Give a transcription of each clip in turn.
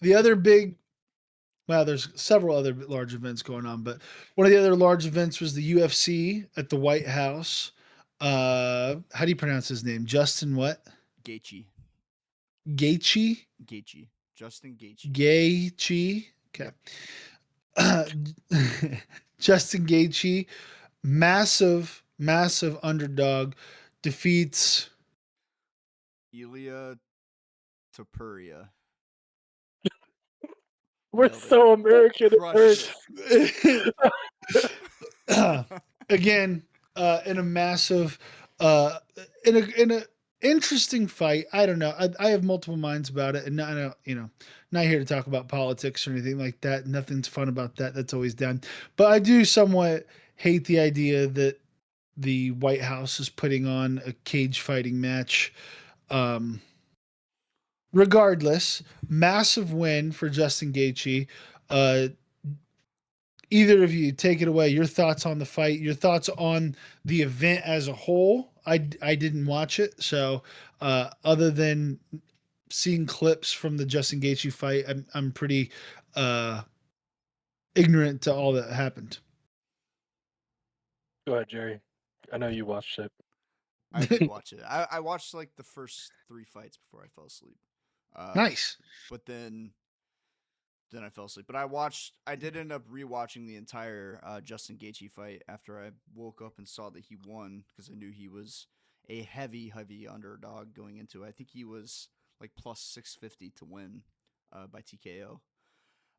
The other big, well, there's several other large events going on, but one of the other large events was the UFC at the White House. How do you pronounce his name? Justin what? Gaethje. Gaethje? Gaethje. Justin Gaethje. Gaethje? Okay. Yep. Justin Gaethje, massive, massive underdog, defeats. Ilya Topuria. We're Nailed it. so American. It Crushed hurts. it. Again, in a massive, in a interesting fight. I don't know. I have multiple minds about it, and I don't, not here to talk about politics or anything like that. Nothing's fun about that. That's always done. But I do somewhat hate the idea that the White House is putting on a cage fighting match. Um, Regardless, massive win for Justin Gaethje. Uh, Either of you take it away. Your thoughts on the fight, your thoughts on the event as a whole. I didn't watch it, so other than seeing clips from the Justin Gaethje fight, I'm pretty uh, ignorant to all that happened. Go ahead, Jerry. I know you watched it. I did watch it. I watched like the first 3 fights before I fell asleep. Nice. But then I fell asleep. But I did end up rewatching the entire Justin Gaethje fight after I woke up and saw that he won because I knew he was a heavy, heavy underdog going into it. I think he was like plus 650 to win by TKO.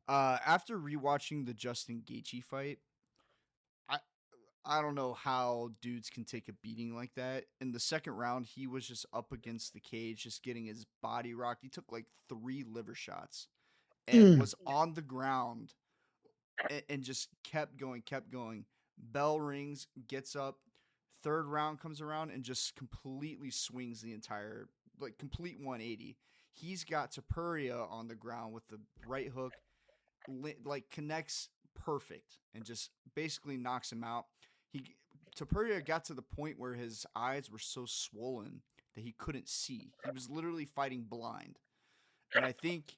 After rewatching the Justin Gaethje fight, I I don't know how dudes can take a beating like that. In the second round, he was just up against the cage, just getting his body rocked. He took like 3 liver shots and Mm, was on the ground and just kept going, kept going. Bell rings, gets up. Third round comes around and just completely swings the entire, like, complete 180. He's got Tapuria on the ground with the right hook, like, connects perfect and just basically knocks him out. He Tapuria got to the point where his eyes were so swollen that he couldn't see. He was literally fighting blind. And I think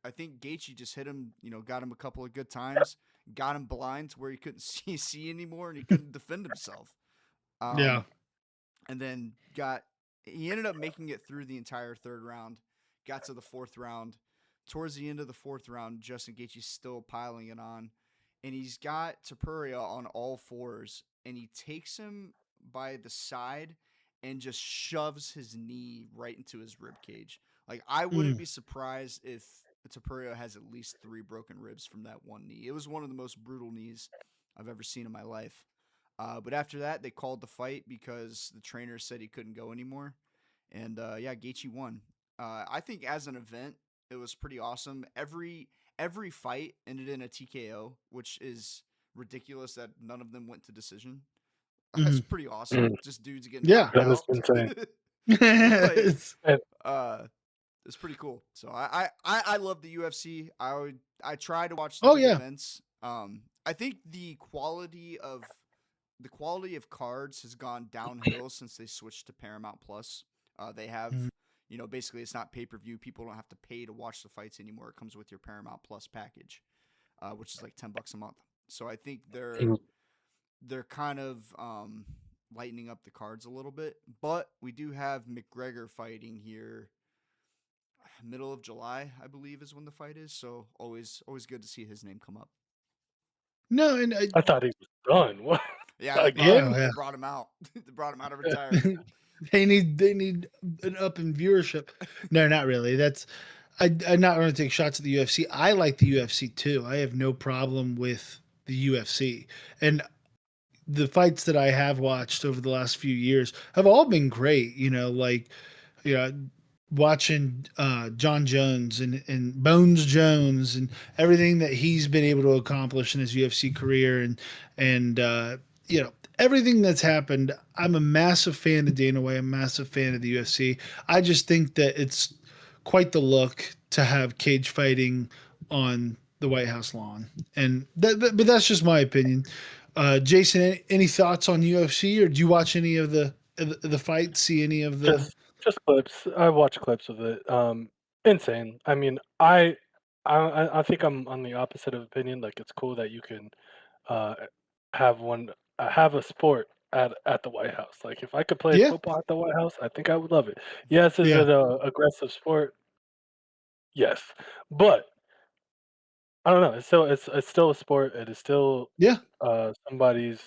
Gaethje just hit him, got him a couple of good times, got him blind to where he couldn't see anymore and he couldn't defend himself. yeah. Um, and then he ended up making it through the entire third round, got to the fourth round. Towards the end of the fourth round, Justin Gaethje's still piling it on, and he's got Tapuria on all fours, and he takes him by the side and just shoves his knee right into his rib cage. Like, I wouldn't Mm. be surprised if Tapuria has at least 3 broken ribs from that one knee. It was one of the most brutal knees I've ever seen in my life. But after that, they called the fight because the trainer said he couldn't go anymore. And yeah, Gaethje won. I think as an event, it was pretty awesome. Every fight ended in a TKO, which is ridiculous that none of them went to decision. That's Mhm. pretty awesome. Mm, Just dudes getting Yeah. knocked that is out. insane. Like, It's- And uh, it's pretty cool. So I love the UFC. I try to watch the oh big yeah. events. I think the quality of cards has gone downhill since they switched to Paramount Plus. They have, Mhm. basically it's not pay per view. People don't have to pay to watch the fights anymore. It comes with your Paramount Plus package, which is like $10 a month. So I think they're mm, they're kind of lightening up the cards a little bit. But we do have McGregor fighting here, middle of July, I believe, is when the fight is. So always good to see his name come up. No, and I thought he was done. What? Yeah, they brought Again? him. yeah, They brought him out. They brought him out of yeah. retirement. They need an up in viewership. No, not really. I'm not going to take shots at the UFC. I like the UFC too. I have no problem with the UFC, and the fights that I have watched over the last few years have all been great. Like, you know, watching John Jones and Bones Jones and everything that he's been able to accomplish in his UFC career, and everything that's happened. I'm a massive fan of Dana White. I'm a massive fan of the UFC. I just think that it's quite the look to have cage fighting on the White House lawn, but that's just my opinion. Jason, any thoughts on UFC, or do you watch any of the fights? See any of the? Just clips. I watch clips of it. insane. I mean, I think I'm on the opposite of opinion. Like, it's cool that you can uh, have one have a sport at the White House. Like, if I could play Yeah, football at the White House, I think I would love it. Yes, is yeah, it a aggressive sport? Yes, but I don't know. It's still a sport. It is still yeah, somebody's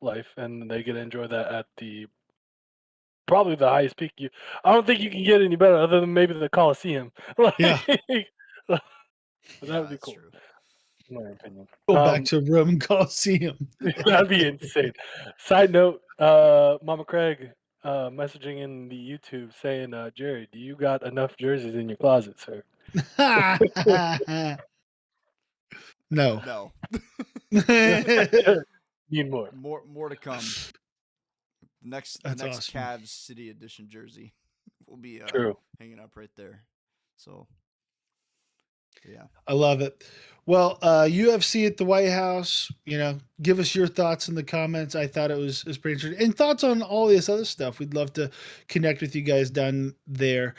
life, and they get to enjoy that at the probably the highest peak. I don't think you can get any better other than maybe the Coliseum. yeah. Like, but that Yeah, would be that's cool, true. in my opinion. Go back to Roman Coliseum. That'd be insane. Side note, Mama Craig, messaging in the YouTube saying, "Jerry, do you got enough jerseys in your closet, sir?" No. No. Need more. More to come. The That's next awesome. Cavs City Edition jersey will be True. hanging up right there. So yeah. I love it. Well, UFC at the White House, give us your thoughts in the comments. I thought it was pretty interesting. And thoughts on all this other stuff. We'd love to connect with you guys down there.